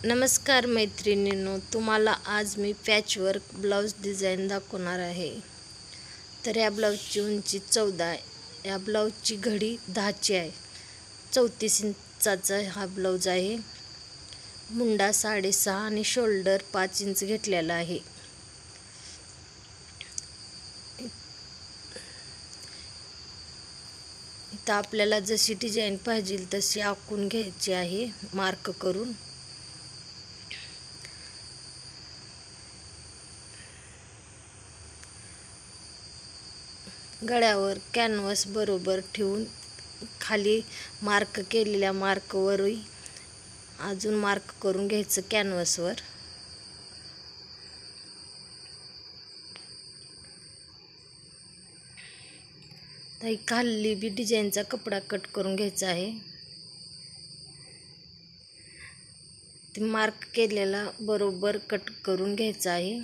नमस्कार मैत्रिणींनो, तुम्हाला आज मी पॅचवर्क ब्लाऊज डिझाईन दाखवणार आहे. तर या ब्लाऊजची उंची 14 आहे. या ब्लाऊजची घडी 10ची आहे. 34 इंचाचा हा ब्लाऊज आहे. मुंडा 6.5 आणि शोल्डर 5 इंच घेतलेला आहे. इथं आपल्याला जशी डिझाईन पाहिजे तशी आखून घ्यायची आहे मार्क करून. गळ्यावर कॅनव्हास बरोबर ठेवून खाली मार्क केलेल्या मार्कवरही अजून मार्क करून घ्यायचं कॅनव्हासवर. तर खाली बी डिझाईनचा कपडा कट करून घ्यायचा आहे. ते मार्क केलेला बरोबर कट करून घ्यायचा आहे.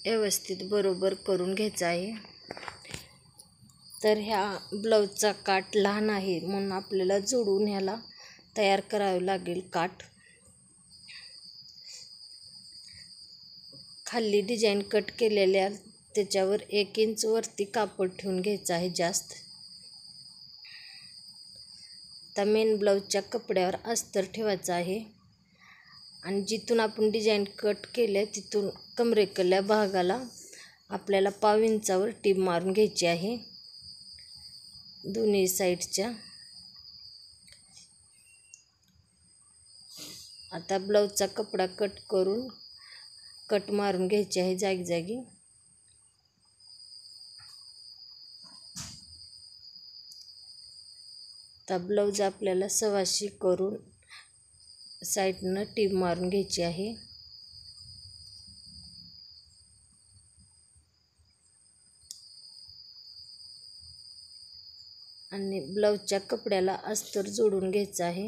व्यवस्थित बरोबर करून घ्यायचा आहे. तर ह्या ब्लाऊजचा काठ लहान आहे म्हणून आपल्याला जोडून ह्याला तयार करावे लागेल काठ. खाली डिझाईन कट केलेल्या त्याच्यावर 1 इंच वरती कापड ठेवून घ्यायचं आहे जास्त. आता मेन ब्लाऊजच्या कपड्यावर अस्तर ठेवायचं आहे आणि जिथून आपण डिझाईन कट केले तिथून कमरेकल्या भागाला आपल्याला 1/2 इंचावर टीप मारून घ्यायची आहे दोन्ही साईडच्या. आता ब्लाऊजचा कपडा कट करून कट मारून घ्यायचे आहे जागी जागी. आता ब्लाऊज आपल्याला सव्वाशी करून साईडनं टीप मारून घ्यायची आहे. आणि ब्लाऊजच्या कपड्याला अस्तर जोडून घ्यायचं आहे.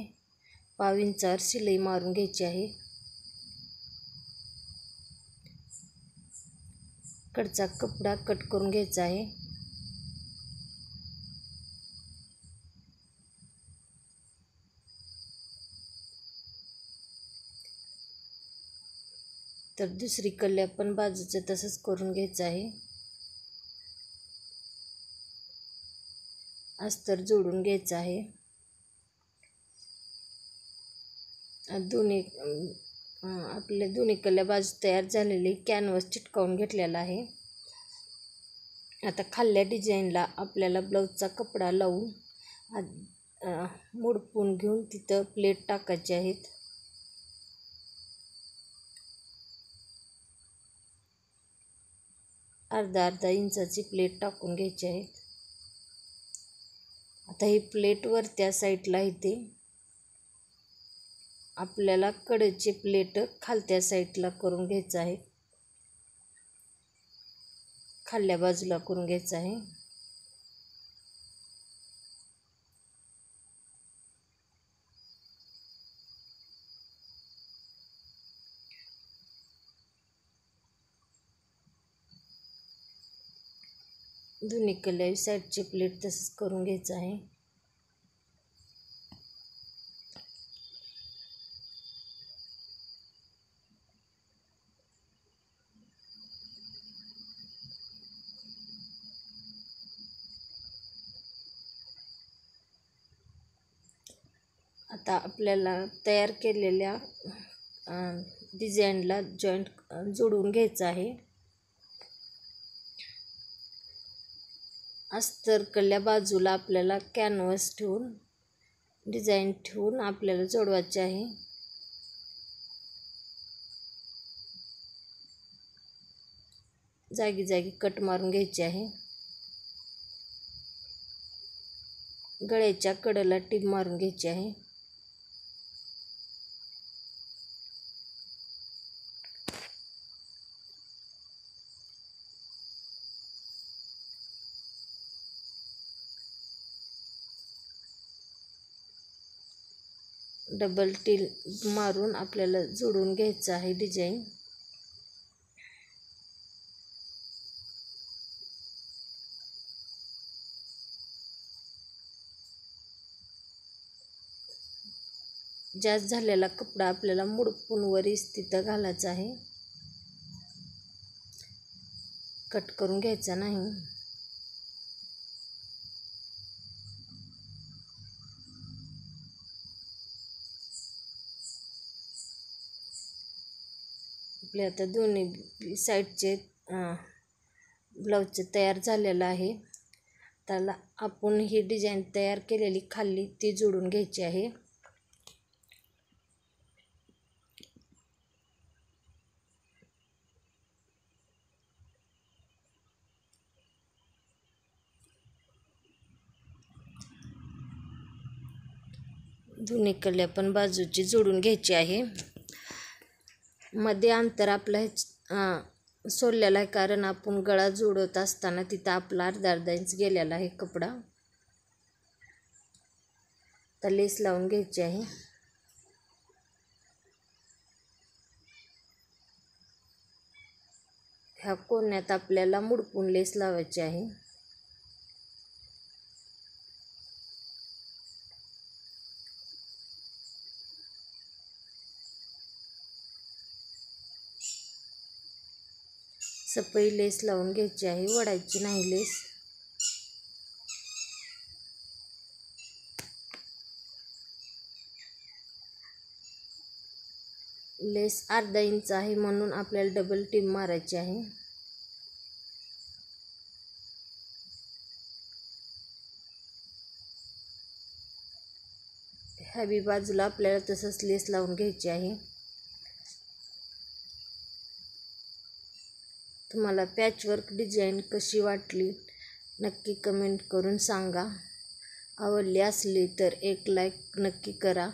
1/2 इंचावर शिलाई मारून घ्यायची आहे. कडचा कपडा कट करून घ्यायचा आहे. तर दुसरीकडल्या पण बाजूचं तसंच करून घ्यायचं आहे. अस्तर जोडून घ्यायचं आहे. आपल्या दोन्हीकडल्या बाजू तयार झालेली कॅनव्हास चिटकावून घेतलेला आहे. आता खाल्ल्या डिझाईनला आपल्याला ब्लाऊजचा कपडा लावून मोडपून घेऊन तिथं प्लेट टाकायचे आहेत. अर्धा इंचाची प्लेट टाकून घ्यायची आहेत. आता ही प्लेट वर त्या साईडला इथे आपल्याला कडेची प्लेट खालत्या साईडला करून घ्यायचं आहे. खाल्ल्या बाजूला करून घ्यायचं आहे. दोन्हीकडल्या साईडची प्लेट तसंच करून घ्यायचं आहे. आता आपल्याला तयार केलेल्या डिझाईनला जॉईंट जोडून घ्यायचं आहे. अस्तरकडल्या बाजूला आपल्याला कॅनव्हास ठेवून डिझाईन ठेवून आपल्याला जोडवायचे आहे. जागी जागी कट मारून घ्यायचे आहे. गळ्याच्या कडेला टीप मारून घ्यायची आहे. डबल टील मारून आपल्याला जोडून घ्यायचं आहे डिझाईन. जास्त झालेला कपडा आपल्याला मुडपून वर इस्थित घालायचा आहे, कट करून घ्यायचा नाही. आपले आता दोन्ही साईडचे ब्लाऊजचे तयार झालेलं आहे. त्याला आपण ही डिझाईन तयार केलेली खाली ती जोडून घ्यायची आहे. दोन्हीकडल्या पण बाजूची जोडून घ्यायची आहे. मध्ये अंतर आपलं सोडलेलं आहे, कारण आपण गळा जोडत असताना तिथं आपला अर्धा इंच गेलेला आहे कपडा. तर लेस लावून घ्यायची आहे. ह्या कोण्यात आपल्याला मुडपून लेस लावायची आहे. सपई लेस लावून घ्यायची आहे, वडायची नाही लेस. लेस अर्धा इंच आहे म्हणून आपल्याला डबल टीप मारायची आहे. ह्या बी बाजूला आपल्याला तसंच लेस लावून घ्यायची आहे. तुम्हाला पॅचवर्क डिझाईन कशी वाटली नक्की कमेंट करून सांगा. आवडली असली तर एक लाईक नक्की करा.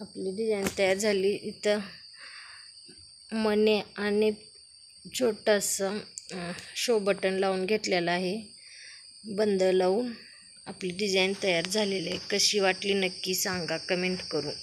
आपली डिझाईन तयार झाली. इथं मणी आणि छोटंसं शो बटन लावून घेतलेलं आहे, बंद लावून. आपली डिझाईन तयार झालेली आहे. कशी वाटली नक्की सांगा कमेंट करून.